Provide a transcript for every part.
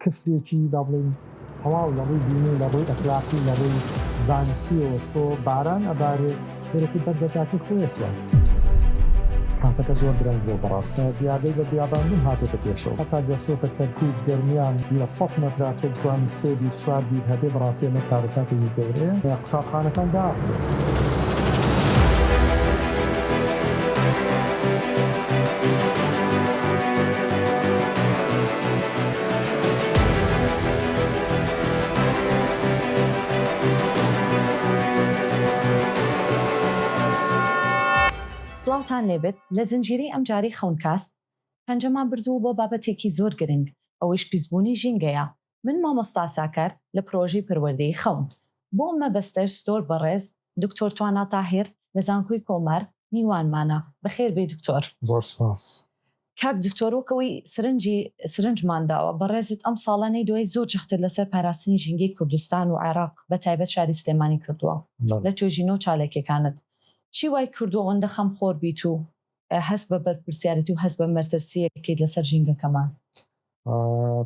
کفرێکی با بڵێن تەواو لە ڕووی دینی لە ڕووی ئەخلاقی لە ڕووی زانستیەوە تۆ باران ئەبارێت شێرەکەی بەردەکاتی خۆیشوە کاتەکە زۆر درەنگ بۆ بەڕاستە دیابەی بە بیاباندن هاتۆتە پێشەوە هەتا گەشتۆتە کەرکووک گەرمیان لە 100 مەترا تۆ بتوانی 3 بیر 4 بیر هەبێ بەڕاستی ئەمە کارەساتێکی گەورەیە قوتابخانەکان داخرێت. بڵاوتان لێبێت لە زنجیرەی ئەم جاری خەونکاست پەنجەمان بردووە بۆ بابەتێکی زۆر گرنگ ئەوەش پیسبوونی ژینگەیە. من مامۆستا ساکار لە پرۆژەی پەروەردەی خەون بۆ ئەمە بەستەش زۆر بەڕێز دکتۆر توانە تاهیر لە زانکۆی کۆمار میوانمانە. بەخێر بێ دکتۆر. زۆر سپاس. کاک دکتۆرۆکەوەی سرنجمان داوە بەڕێزت ئەم ساڵانەی دوای زۆر جەختت لەسەر پاراستنی ژینگەی کوردستان و عێراق بە تایبەت شاری سلێمانی کردووە لە توێژینە و چالێکەکانت چی وای کردووە ئەوەندە خەم خۆر بیت و هەست بە بەرپرسیارەتی و هەست بە مەرترسیەکەیت لەسەر ژینگەکەمان؟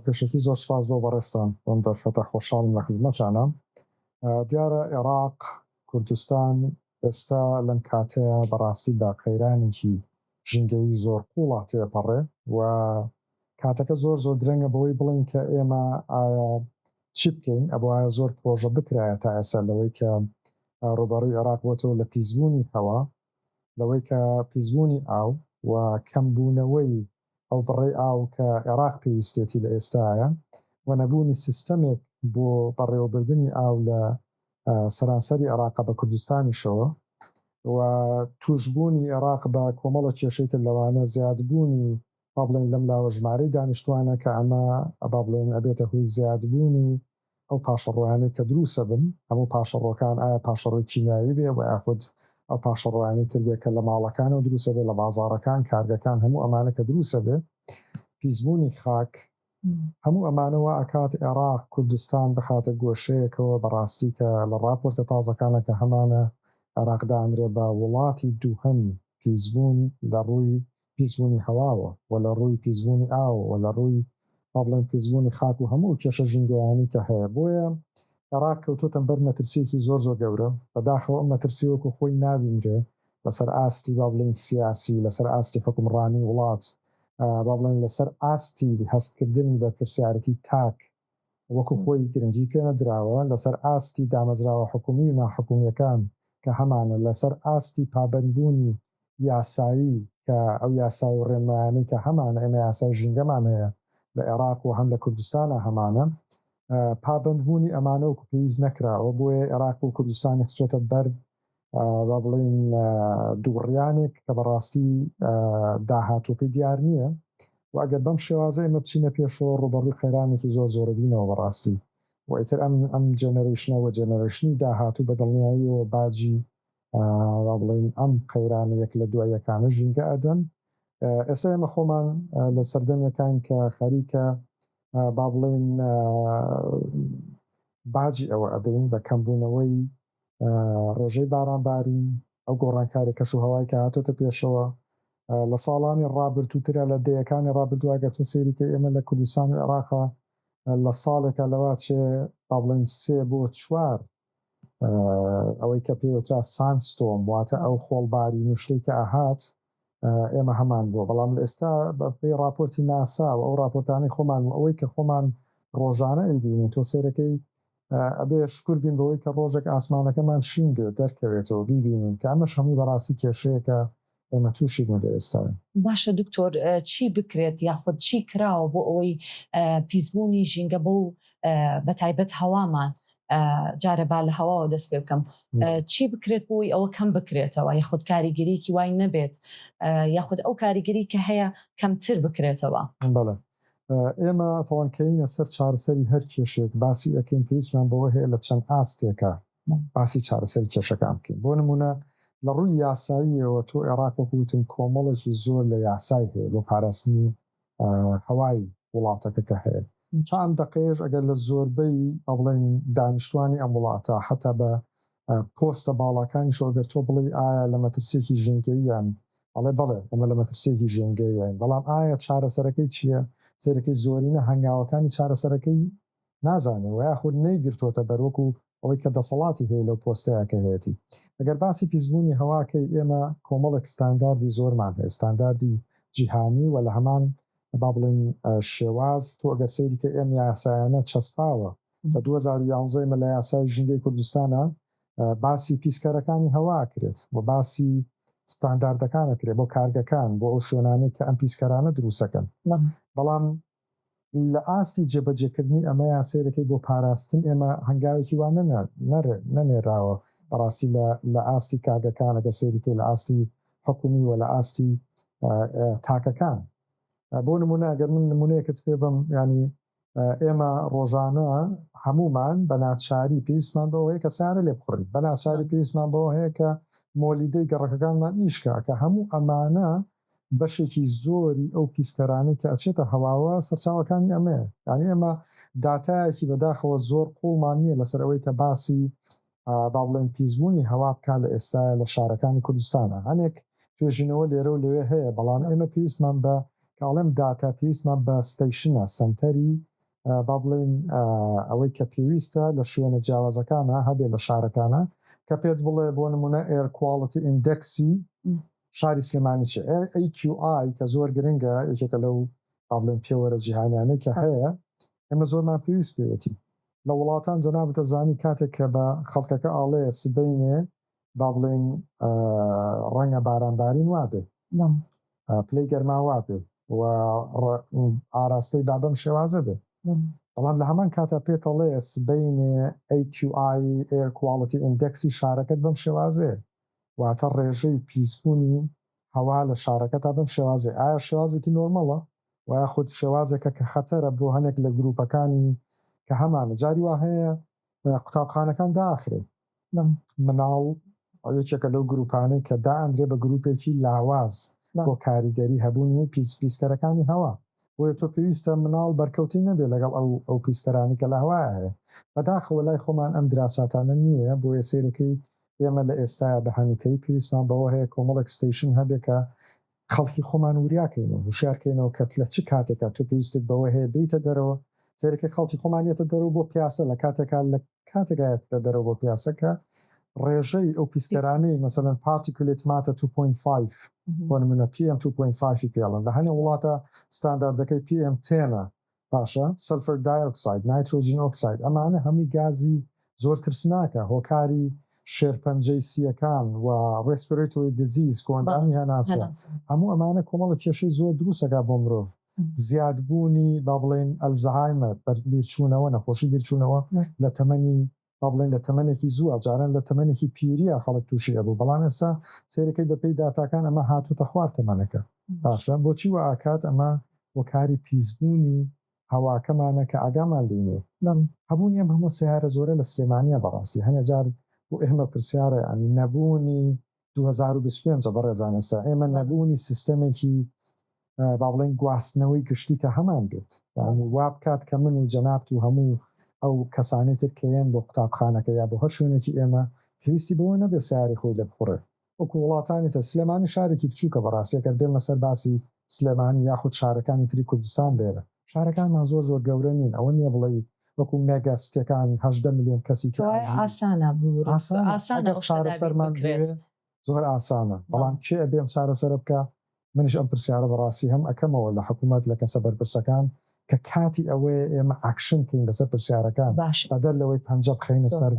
پێشەکی زۆر سپاس بۆ بەڕێستان بۆم دەرفەتە خۆشحاڵم لە خزمەتانە. دیارە عێراق کوردستان ئێستا لەم کاتەیە بەڕاستی داقەیرانێکی ژینگەی زۆر قوڵا تێپەڕێ و کاتەکە زۆر درەنگە بەوەی بڵین کە ئێمە ئایا چی بکەین ئەوە زۆر پرۆژە بکرایە تا ئێستا لەوەی کە ڕوبەڕووی عێراق بۆتەوە لە پیسبوونی هەوا لەوەی کە پیسبوونی ئاو و کەمبوونەوەی ئەو بڕێ ئاو کە عێراق پێویستێتی لە ئێستاە و نەبوونی سیستەمێک بۆ بەڕێوەبردننی ئاو لە سەرانسەری عێراق بە کوردستانیشەوە و توشبوونی عێراق بە کۆمەڵە کێشەی تر لەوانە زیادبوونی با بڵێن لەم لاوە ژمارەی دانیشتوانە کە ئەمە با بڵێن ئەبێتە هۆی زیادبوونی ئەو پاشەڕۆیانەی کە دروسە بن هەموو پاشەڕۆکان ئایا پاشەڕۆی کیمیاوی بێ و یاخود ئەو پاشەڕۆیانی تر بێ کە لە ماڵەکانەوە دروسە بێ لە بازاڕەکان کارگەکان هەموو ئەمانە کە دروسە بێ پیسبوونی خاک هەموو ئەمانەوە ئەکات عێراق کوردستان بخاتە گۆشەیەکەوە بەڕاستی کە لە ڕاپۆرتە تازەکانە کە هەمانە عێراق دانرێ بە وڵاتی دووهەم پیسبوون لە ڕووی پیسبوونی هەواوە و لە ڕووی پیسبوونی ئاوە و لە ڕووی با بڵێن پیسبوونی خاک و هەموو کێشە ژینگەیانی کە هەیە بۆیە عێراق کەوتۆتە بەر مەترسیەکی زۆر گەورە بەداخەوە ئەم مەترسی وەکو خۆی نابینرێ لەسەر ئاستی با بڵێن سیاسی لەسەر ئاستی حکومڕانی وڵات با بڵێن لەسەر ئاستی هەستکردنی بەرپرسیارەتی تاک وەکو خۆی گرنگی پێنەدراوە لەسەر ئاستی دامەزراوە حکومی و ناحکومیەکان کە هەمانە لەسەر ئاستی پابەندبوونی یاسایی کە ئەو یاسای و ڕێنمایانەی کە هەمانە ئێمە یاسای ژینگەمان هەیە لە عێراق و هەم لە کوردستانە هەمانە پابەندبوونی ئەمانە وەکو پێویست نەکراوە بۆیە عێراق و کوردستانی خچۆتە بەر با بڵێن دووڕیانێک کە بەڕاستی داهاتووکەی دیار نییە و ئەگەر بەم شێوازە ئێمە بچینە پێشەوە ڕوبەڕووی خەیرانێکی زۆربینەوە بەڕاستی و ئیتر ئەم جێنەرێشنەوە جێنەرێشنی داهاتوو بە دڵنیاییەوە باجی با بڵێن ئەم قەیرانەیەک لە دواییەکانە ژینگە ئەدەن. ئێستا ئێمە خۆمان لە سەردەمێکان کە خەریکە با بڵێن باجی ئەوە ئەدەین بە کەمبوونەوەی ڕێژەی بارانبارین ئەو گۆڕانکاری کەش و هەوای کە هاتۆتە پێشەوە لە ساڵانی ڕابردووترە لە دەیەکانی ڕابردووە گەر تۆ سەیریکە ئێمە لە کوردستان و عێراقا لە ساڵێکە لەوا چێ با بڵێن 3 بۆ 4 ئەوەی کە پێوترا سانستۆم واتە ئەو خۆڵباری نوشتەی کە ئاهات ئێمە هەمان بووە بەڵام لە ئێستا بە پێی راپۆرتی ناسا و ئەو راپۆرتانی خۆمان و ئەوەی کە خۆمان ڕۆژانە ئەیبینین تۆ سێرەکەی ئەبێ شکر بین بەوەی کە ڕۆژێک ئاسمانەکەمان شین بێ دەرکەوێتەوە بیبینین کە ئەمەش هەمووی بەڕاستی کێشەیەکە ئێمە تووشی لە ئێستا. باشە دکتۆر چی بکرێت یاخود چی کراوە بۆ ئەوەی پیسبوونی ژینگە بۆ بە تایبەت هەوامان جارە با لە هەواوە دەست پێ بکەم چی بکرێت بۆی ئەوە کەم بکرێتەوە یاخود کاریگەریکی وای نەبێت یاخود ئەو کاریگەری کە هەیە کەمتر بکرێتەوە؟ بەڵێ ئێمە تەوانکەینە سەر چارەسەری هەر کێشێک باسی ئەەکەین پێویستمان بەوە هەیە لە چەند ئاستێکە باسی چارەسەری کێشەکان بکەین. بۆ نمونە لە ڕووی یاساییەوە تۆ عێراق وەکوتم کۆمەڵێکی زۆر لە یاسای هەیە بۆ پاراستنی هەوای وڵاتەکە کە هەیە چند دقیقش ئەگەر لە زۆربەی ئەڵێن دانیشتوانی ئەم وڵاتە حتا بە پۆستە باڵەکانی شۆگەر تۆ بڵێ ئایا لە مەترسێکی ژینگەییان ئەڵێ بڵێ ئەمە لە مەترسێکی ژینگەییان بەڵام ئایا چارەسەرەکەی چییە؟ سێرەکەی زۆرینە هەنگاوەکانی چارەسەرەکەی نازانێ و یاخود نەیگرتوۆتە بەرۆکو ئەوەی کە دەسەڵاتی هەیە لەو پۆستەیەکە هەیەی. ئەگەر باسی پیسبوونی هەواکەی ئێمە کۆمەڵێک ستانداردی زۆرمان هەیە، ستانداردی جیهانی و لە هەمان با بڵێن شێواز تۆ ئەگەر سەیری کە ئێمە یاسایانە چەسپاوە لە 2011 مە لە یاسای ژینگەی کوردستانە باسی پیسکەرەکانی هەوا کرێت و باسی ستانداردەکانەکرێت بۆ کارگەکان بۆ ئەو شوێنانەی کە ئەم پیسکەرانە دروستەکەن. بەڵام لە ئاستی جێبەجێکردنی ئەمە یاسێرەکەی بۆ پاراستن ئێمە هەنگاوێکی وانە نەنێراوە بەڕاستی لە ئاستی کارگەکان ئەگەر سێریکە لە ئاستی حکومی و لە ئاستی تاکەکان. بۆ نمونە ئەگەر من نمونەیەکت پێ بم ینی ئێمە ڕۆژانە هەمومان بە ناچاری پێویستمان بەوە هەیە کە سارە لێ بخڕین، بە ناچاری پێویستمان بەوە هەیە کە مۆلیدەی گەڕەکەکانمان ئیشکە کە هەموو ئەمانە بەشێکی زۆری ئەو پیسکەرانی کە ئەچێتە هەواوە سەرچاوەکانی ئەمەیە. یعنی ئێمە داتایەکی بەداخەوە زۆر قوڵمان نییە لەسەر ئەوەی کە باسی با بڵێن پیسبوونی هەوا بکات لە ئێستا لە شارەکانی کوردستانە. هەنێک توێژینەوە لێرە و لەوێ هەیە، بەڵام ئێمە پێویستمان بە کاڵێم داتا پێویستمان بە ستەیشنە سنتەری با بڵێن ئەوەی کە پێویستە لە شوێنە جیاوازەکانە هەبێ لە شارەکانە کە پێت بڵێ بۆ نمونە ئێر کوالتی ئیندەکسی شاری سلێمانی چ AQI کە زۆر گرنگە یەکێکە لەو با بڵێن پێوەرە جیهانیانەی کە هەیە ئێمە زۆرمان پێویست پێێتی لە وڵاتان جەنابەتە زانی کاتێک کە بە خەڵکەکە ئاڵەیە سبەینێ با بڵێن ڕەنگە بارانبارین وابێ پلەی گەرما وابێ و ئاراستەی با بەم شێوازە بێ. بەڵام لە هەمان کاتە پێتەڵێ سبەینێ AQI Air Quality Indexی شارەکەت بەم شێوازێ واتە ڕێژەی پیسبوونی هەوا لە شارەکەتا بەم شێوازێ. ئایا شێوازێکی نۆرمەڵە و یا خودت شێوازێکە کە خەتەرە بۆ هەنێک لە گروپەکانی کە هەمانە جاری وا هەیە قوتابخانەکان داخرێ مناڵ یەکێکە لەو گروپانەی کە دائەندرێ بە گروپێکی لاواز بۆ کاریگەری هەبوونی پیسکەرەکانی هەوا بۆیە تۆ پێویستە مناڵ بەرکەوتی نەبێ لەگەڵ ئەو پیسکەرانی کە لە هەوایە هەیە. بەداخەوە لای خۆمان ئەم دراساتانە نییە بۆ سێرەکەی ئێمە لە ئێستاە بە هەنووکەی پێویستمان بەوە هەیە کۆمەڵێک ستیشن هەبێکە خەڵکی خۆمان وریاکەینەوە وشارکەینەوە کە لە چ کاتێکە تۆ پێویستت بەوە هەیە بیتە دەرەوە سێرەکەی خەڵکی خۆمانیێتە دەرەوە بۆ پیاسە لە کاتێکا لە کاتێکایەتە دەرەوە بۆ پیاسەکە ڕێژەی ئەو پیسکەرانەی مەسەلەن پارتیکولێت ماتە 2.5 بۆ نمونە PM 2.5 پێڵن لە هەنێ وڵاتە ستانداردەکەی PM 10 باشە سلفەر دایۆکساید نایترۆجین ئۆکساید ئەمانە هەمووی گازی زۆر ترسناکە هۆکاری شێرپەنجەی سیەکان و ڕێسپیرێتۆری دزیز کۆندانی هەناسە هەموو ئەمانە کۆمەڵە کێشەی زۆر دروستەکە بۆ مرۆڤ زیادبوونی با بڵێن ئەلزەهایمەر بیرچوونەوە نەخۆشی بیرچوونەوە لە تەمەنی با بڵێن لە تەمەنێکی زووە جاران لە تەمەنێکی پیریە خەڵک تووشی ئەبوو بەڵام ئێستا سێرەکەی بەپێی داتاکان ئەمە هاتوتە خوار تەمەنەکە باشە بۆچی وە ئاکات ئەمە وەکاری پیسبوونی هەواکەمانە کە ئاگامان لینێ هەبوونی ئەم هەموو سیارە زۆرە لە سلێمانیە بەڕاستی هەنێ جار بۆ ئێمە پرسیارە ئەنی نەبوونی 2025 بەڕێزانەسا ئێمە نەبوونی سیستەمێکی با بڵێن گواستنەوەی گشتی کە هەمان بێت یعنی وا بکات کە من و جەنابت و هەموو ئەو کەسانێتر کەیان بۆ قوتابخانەکە یا بۆ هەر شوێنێکی ئێمە پێویستی بەوە نەبێ سیاری خۆی لە بخوڕێ وەکو وڵاتانی تر سلێمانی شارێکی بچووکە بەڕاستیەکە بێن لەسەر باسی سلێمانی یاخود شارەکانی تری کوردستان لێرە شارەکانمان زۆر زۆر گەورە نین ئەوە نییە بڵێ وەکو مێگاستەکان 18 میلیۆن کەسی ئاسانە چارەسەرمان زۆر ئاسانە بەڵام کێ ئەبێم چارەسەر بکە منیش ئەم پرسیارە بەڕاستی هەم ئەەکەمەوە لە حکوومەت لە کەسە بەرپرسەکان کە کاتی ئەوەیە ئێمە ئاکشن کەین لەسەر پرسیارەکان بەدەر لەوەی پەنجە بخەینە سەر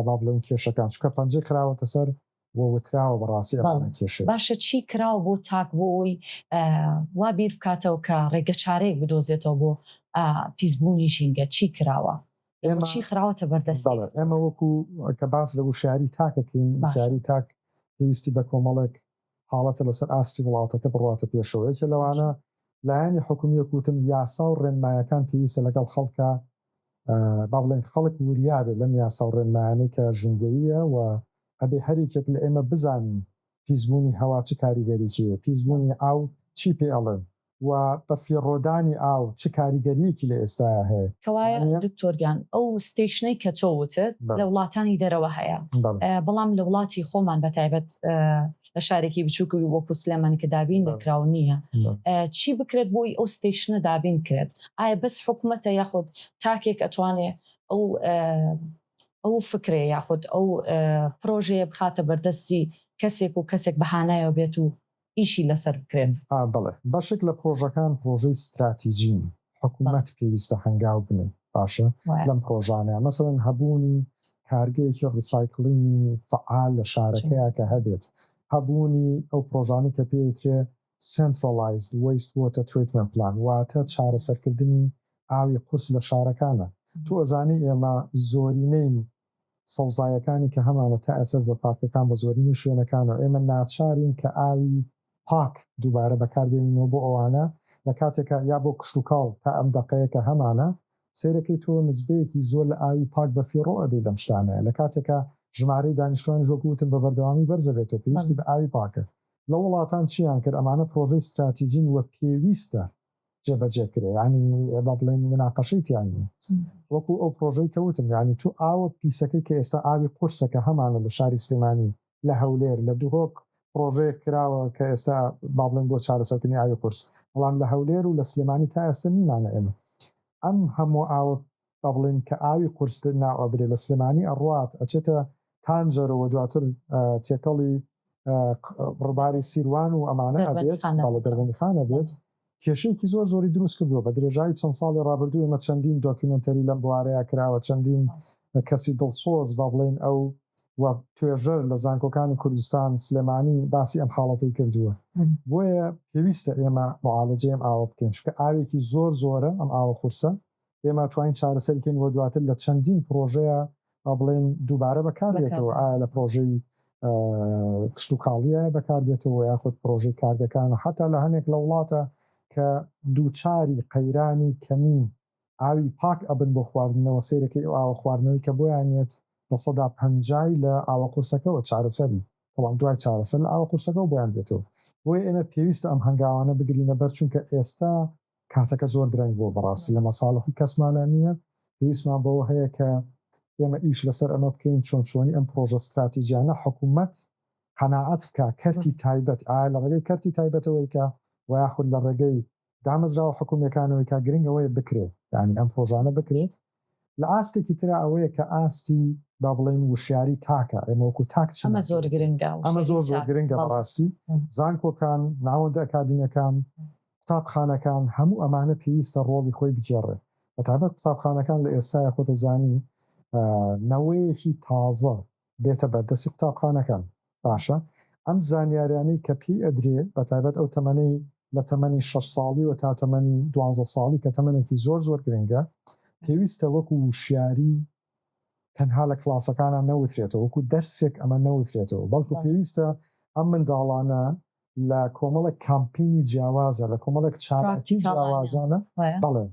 با بڵێن کێشەکان چکە پەنجە کراوەتە سەر وتراوە بەڕاستی کێشە باشە چی کراوە بۆ تاک بۆی وا بیر بکاتەوە کە ڕێگە چارەیەک بدۆزێتەوە بۆ پیسبوونی ژینگە چی کراوە چی خراوەتە بەردەستی ئێمە وەکو کە باس لە وشاری تاکەکەین وشاری تاک پێویستی بە کۆمەڵێک حاڵەتە لەسەر ئاستی وڵاتەکە بڕاتە پێشەوەیەکە لەوانە لایەنی حکومیە کوتم یاسا و ڕێنمایەکان پێویستە لەگەڵ خەڵکە با بڵێن خەڵک وریابێت لەم یاسا و ڕێنمایانەی کە ژینگەییە و ئەبێ هەرێکێک لە ئێمە بزانین پیسبوونی هەوا چ کاریگەریکیە پیسبوونی ئاو چی پێ ئەڵێن و بە فیڕۆدانی ئاو چ کاریگەریەکی لە ئێستا هەیە کەوایە دکتۆرگیان ئەو ستیشنەی کە تۆوتت لە وڵاتانی دەرەوە هەیە بەڵام لە وڵاتی خۆمان بەتایبەت لە شارێکی بچووکی وەکو سلێمانی کە دابین دەکراو نییە چی بکرێت بۆی ئەو ستیشنە دابین کرێت ئایا بەس حکوومەتە یاخود تاکێک ئەتوانێت ئەو فکرێ یاخود ئەو پرۆژەیە بخاتە بەردەستی کەسێک و کەسێک بەهانایەوە بێت و ئیشی لەسەر بکرێت بڵێ بەشێک لە پرۆژەکان پرۆژەی استراتیژین حکوومەت پێویستە هەنگاو بنێ باشە لەم پرۆژانەیە مەسەڵەن هەبوونی کارگەیەکی ڕیسایکڵینی فعال لە شارەکەیە کە هەبێت هەبوونی ئەو پرۆژانی کە پێوترێ Centralized Waste Water Treatment Plan واتە چارەسەرکردنی ئاوی قورس لە شارەکانە تو ئەزانی ئێمە زۆرینەی سەوزایەکانی کە هەمانە تا ئەساس بە پاکەکان بە زۆرینی شوێنەکانەوە ئێمە ناچارین کە ئاوی پاک دووبارە بەکاربێنینەوە بۆ ئەوانە لە کاتێکە یا بۆ کشتتوکاڵ تا ئەم دقەیەکە هەمانە سیرەکەی تۆ نزبەیەکی زۆر لە ئاوی پاک بە فێڕۆ ئەدەی لەم شتانەیە لە کاتێکە ژمارەی دانیشتوانی ژۆکوتن بە بەردەوامی بەرزەبێتەوە پێویستی بە ئاوی پاکە لە وڵاتان چیان کرد ئەمانە پرۆژەی استراتیژین وە پێویستە جێبەجێکرێ ینی با بڵێن مناقەشەی تیانی وەکو ئەو پرۆژەی کەوتم ینی تو ئاوە پیسەکەی کە ئێستا ئاوی قورسەکە هەمانە لە شاری سلێمانی لە هەولێر لە دوهۆک پرۆژەیە کراوە کە ئێستا با بڵێن بۆ چارەسەرکردنی ئاوی قورس بەڵام لە هەولێر و لە سلێمانی تا ئێستا نیمانە ئێمە ئەم هەموو ئاوە با بڵێن کە ئاوی قورس ناوەبرێ لە سلێمانی ئەڕات ئەچێتە تانجەرەوە دواتر تێکەڵی ڕووباری سیروان و ئەمانە ئەبێت باڵە دەربەندیخانە بێت کێشەیەکی زۆر زۆری دروست کردووە بە درێژایی چەند ساڵی ڕابردوو ئێمە چەندین دۆکیومنتەری لەم بوارەیە کراوە چەندین کەسی دڵسۆز با بڵێن ئەو و توێژەر لە زانکۆکانی کوردستان سلێمانی باسی ئەم حاڵەتی کردووە بۆیە پێویستە ئێمە معالەجێ ئەم ئاوە بکەین چکە ئاوێکی زۆر زۆرە ئەم ئاوە قورسە ئێمە توانین چارەسەرکەین وە دواتر لە چەندین پرۆژەیە با بڵێن دووبارە بەکاربێتەوە ئایا لە پرۆژەی کشتتوکاڵیە بەکاردێتەوە یاخود پرۆژەی کارگەکانە حتا لە هەنێک لە وڵاتە کە دووچاری قەیرانی کەمی ئاوی پاک ئەبن بۆ خواردنەوە سیرەکەی ئاوە خواردنەوەی کە بۆیانێت بە 150 لە ئاوە قورسەکەەوە چارەسەری بەڵام دوای چارەسەر لە ئاوە قورسەکەەوە بۆیان دێتەوە بۆیە ئێمە پێویستە ئەم هەنگاوانە بگرینە بەر چونکە ئێستا کاتەکە زۆر درەنگ بۆ بەڕاستی لە مەساڵحی کەسمانە نییە پێویستمان بەوە هەیە کە ئێمە ئیش لەسەر ئەمە بکەین چۆنی ئەم پرۆژە استراتیژیانە حکوومەت قەناعەت بکە کەرتی تایبەت ئایا لە ڕێگەی کەرتی تایبەتەوەی کە ویاخود لە ڕێگەی دامەزراوە حکوومیەکانەوەی کا گرنگەوەی بکرێت ینی ئەم پرۆژانە بکرێت لە ئاستێکی ترا ئەوەیە کە ئاستی با بڵێن وشیاری تاکە ئێمە وەکو تاک ئەمە زۆر گرنگە ئەمە زۆر گرنگە بەڕاستی زانکۆکان ناوەندە ئەکادیمیەکان قوتابخانەکان هەموو ئەمانە پێویستە ڕۆڵی خۆی بگێڕێت بەتابەت قوتابخانەکان لە ئێستاە خۆتە زانی نەوەیەکی تازە دێتە بەردەستی قوتابخانەکان باشە ئەم زانیاریانەی کە پێی ئەدرێ بەتابەت ئەو تەمەنەی لە تەمەنی 6 ساڵی و تا تەمەنی 12 ساڵی کە تەمەنێکی زۆر گرنگە پێویستە وەکو وشیاری تەنها لە کلاسەکانە نەوترێتەوە وەکو دەرسێک ئەمە نەوترێتەوە بەڵکو پێویستە ئەم منداڵانە لە کۆمەڵک کامپینی جیاوازە لە کۆمەڵک چارەتی جیاوازانە بەڵێ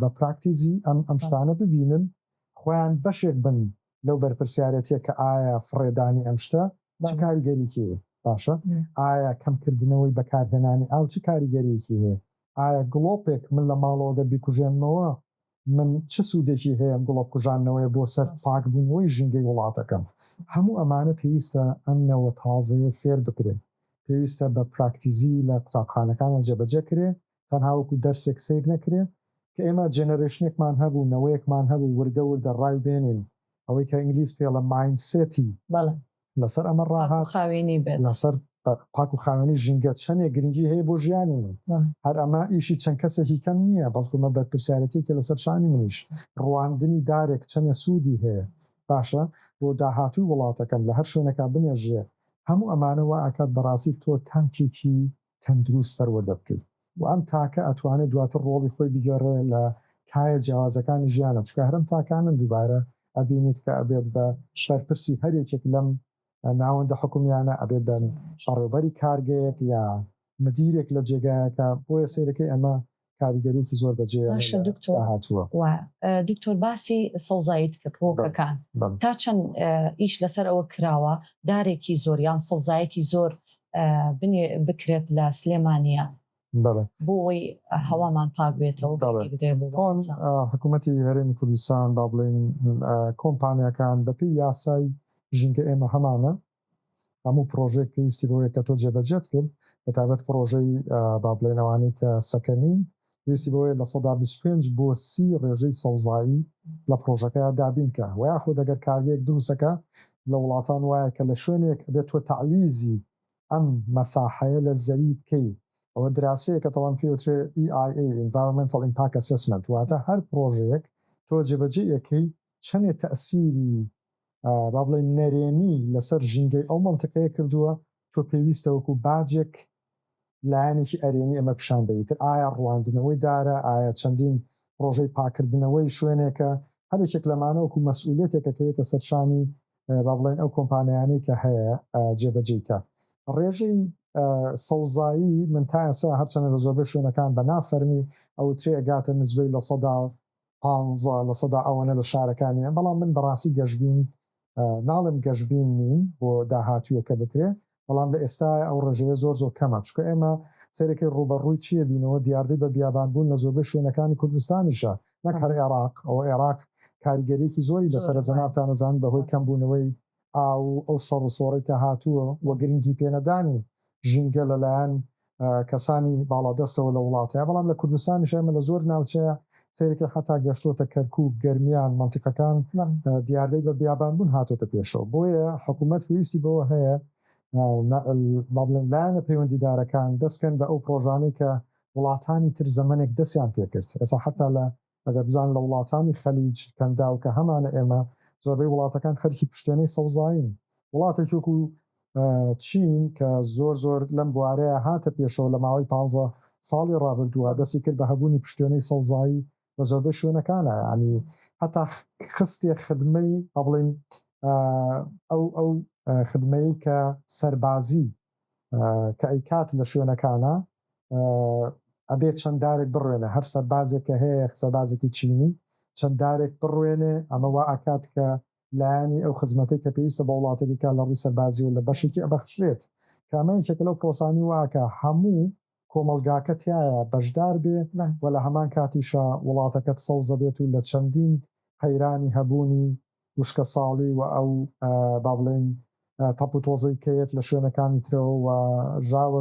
بە پراکتیزی ئەم شتانە ببینن خۆیان بەشێک بن لەو بەرپرسیارەتیە کە ئایا فڕێدانی ئەم شتە چ کاریگەریکی باشە ئایا کەمکردنەوەی بەکارهێنانی ئاو چ کاریگەریکی هەیە ئایا گڵۆپێک من لە ماڵەوەگە بیکوژێنمەوە من چ سوودێکی هەیە گڵۆپ کوژانەوەی بۆ سەر پاکبوونەوەی ژینگەی وڵاتەکەم هەموو ئەمانە پێویستە ئەمنەوە تازەیە فێر بکرێن پێویستە بە پراکتیزی لە قوتابخانەکانە جێبەجێکرێ تەنهاوەکو دەرسێک سیر نەکرێ کە ئێمە جێنەرێشنێکمان هەبوو نەوەیەکمان هەبوو وردە ڕای بێنین ئەوەی کە ئینگلیز پێ لە مایندسێتی لەسەر ئەمە ڕاهات لەسەر پاک و خاوێنی ژینگە چەندێک گرنگی هەیە بۆ ژیانی من هەر ئەمە ئیشی چەند کەسێکی کەم نییە بەڵکومە بەرپرسیارەتێکە لەسەر شانی منیش ڕواندنی دارێک چەندە سوودی هەیە باشە بۆ داهاتوی وڵاتەکەم لە هەر شوێنەکە بنێژێ هەموو ئەمانەوە ئاکات بەڕاستی تۆ تانکێکی تەندروست پەروەردە بکەیت و ئەم تاکە ئەتوانێت دواتر ڕۆڵی خۆی بگەڕێ لە کایە جیاوازەکانی ژیانە چکە هەرم تاکانن دووبارە ئەبینیت کە ئەبێت بە شەرپرسی هەرێکێک لەم ناوەندە حکومیانە ئەبێت بەن شەڕێبەری کارگەیەک یا مدیرێک لە جێگایەکە بۆیە سیرەکەی ئەمە کاریگەریەکی زۆر بەجێ هاتووە دکتۆر باسی سەوزاییت کرد ڕۆکەکان تا چەند ئیش لەسەر ئەوە کراوە دارێکی زۆر یان سەوزایەکی زۆر بکرێت لە سلێمانیە بۆی هەوامان پاک بێتەوە حکوومەتی هەرێمی کوردستان با بڵێن کۆمپانیەکان بەپی یاسای ژینگە ئێمە هەمانە هەموو پرۆژێک پێویستی بۆیە کە تۆ جێبەجێت کرد بەتابەت پرۆژەی با بڵێنەوانی کە سەکەنین پێویستی بۆیە لە 125 بۆ 30 ڕێژەی سەوزایی لە پرۆژەکە دابینکە و یاخود ئەگەر کارگەیەک دروستەکە لە وڵاتان وایە کە لە شوێنێک بێت تۆ تعویزی ئەم مەساحەیە لە زەوی بکەیت ئەوە دراسەیە کە تەوان پێوترێ EIA Environmental Impact Assessment واتە هەر پرۆژەیەک تۆ جێبەجێیەکەی چەندێک تەئسیری با بڵێن نەرێنی لەسەر ژینگەی ئەو منتەقەیە کردووە تۆ پێویستە وەکو باجێک لایەنێکی ئەرێنی ئەمە پیشان بدەیتر ئایا ڕواندنەوەی دارە ئایا چەندین پرۆژەی پاکردنەوەی شوێنێکە هەرێکێک لەمانەوەکو مەسئولیەتێکە کەوێتە سەرشانی با بڵێن ئەو کۆمپانیانەی کە هەیە جێبەجێیکە ڕێژەی سەوزایی من تا ئێستا هەرچەندە لە زۆربەی شوێنەکان بە نافەرمی ئەو ترێ ئەگاتە نزبەی لە 15 لە سەدا ئەوەنە لە شارەکانیە بەڵام من بەڕاستی گەشتبین ناڵم گەشتبین نین بۆ داهاتوویەکە بکرێ بەڵام لە ئێستا ئەو ڕێژەیە زۆر کەمە چکە ئێمە سەرێکی ڕوبەڕووی چیە بینەوە دیاردەی بە بیابانبوون لە زۆربەی شوێنەکانی کوردستانیشە نەک هەر عێراق ئەوە عێراق کاریگەریەکی زۆری لەسەر جەنابتان نەزان بەهۆی کەمبوونەوەی ئەو شەڕ و شۆڕی کە هاتووە وە گرنگی پێنەدانی ژینگە لەلایەن کەسانی باڵادەستەوە لە وڵاتەیە بەڵام لە کوردستانیش ئێمە لە زۆر ناوچەیە سێرێکی حتا گەشتۆتە کەرکووک گەرمیان منتیقەکان دیاردەی بە بیابانبوون هاتۆتە پێشەوە بۆیە حکوومەت پێویستی بەوە هەیە بڵێن لایەنە پەیوەندیدارەکان دەستکەن بە ئەو پرۆژانەی کە وڵاتانی تر زەمانێک دەستیان پێکرد ئێستا حتا لە ئەگەر بزان لە وڵاتانی خەلیج کەندا و کە هەمانە ئێمە زۆربەی وڵاتەکان خەرکی پشتێنەی سەوزاین وڵاتێکی وەکو چین کە زۆر لەم بوارەیە هاتە پێشەوە لە ماوەی 15 ساڵی ڕابردووە دەستی کرد بە هەبوونی پشتێنەی سەوزایی بە زۆربەی شوێنەکانە ینی هەتا خستێک خدمەی بڵێن ئەو خدمەی کە سەربازی کە ئەیکات لە شوێنەکانە ئەبێت چەنددارێک بڕوێنە هەر سەربازێک کە هەیە سەربازێکی چینی چەنددارێک بڕوێنێ ئەمەوە ئاکات کە لایانی ئەو خزمەتەی کە پێویستە بە وڵاتێکا لە ڕووی سەربازی و لە بەشێکی ئەبەخشرێت کامەیەکێکە لەو پرۆسانی واکە هەموو کۆمەلگاکە تایە بەشدار بێ و لە هەمان کاتیشە وڵاتەکەت سەوزە بێت و لە چەندین حەیرانی هەبوونی وشکە ساڵی و ئەو با بڵێن تەپ و تۆزەی کەیت لە شوێنەکانی ترەوە و ژاوە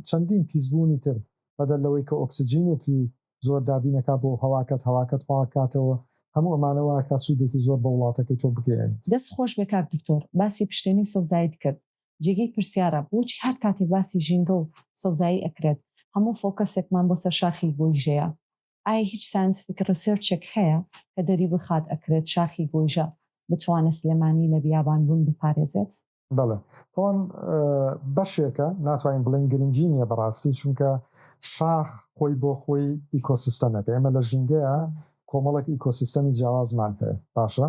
چەندین پیسبوونی تر بەدەر لەوەی کە ئۆکسسیجینێکی زۆر دابینەکە بۆ هەواکەت پاکاتەوە هەموو ئەمانەوە کە سوودێکی زۆر بە وڵاتەکەی تۆ بگەێنیت دەست خۆش بێ کاک دکتۆر باسی پشتێنەی سەوزاییت کرد جێگەی پرسیارە بۆچی هەر کاتێک باسی ژینگە و سەوزایی ئەکرێت هەموو فۆکەسێکمان بۆ سەر شاخی گۆیژەیە ئایا هیچ ساینتیفیک ریسێرچێک هەیە کە دەری بخات ئەکرێت شاخی گۆیژە بتوانێت سلێمانی لە بیابانبوون بپارێزێت بەڵێ تۆن بەشێکە ناتوانین بڵێن گرنگی نیە بەڕاستی چونکە شاخ خۆی بۆ خۆی ئیکۆسیستەمەکە ئێمە لە ژینگەیە کۆمەڵک ئیکۆسیستەمی جیاوازمان هەیە باشە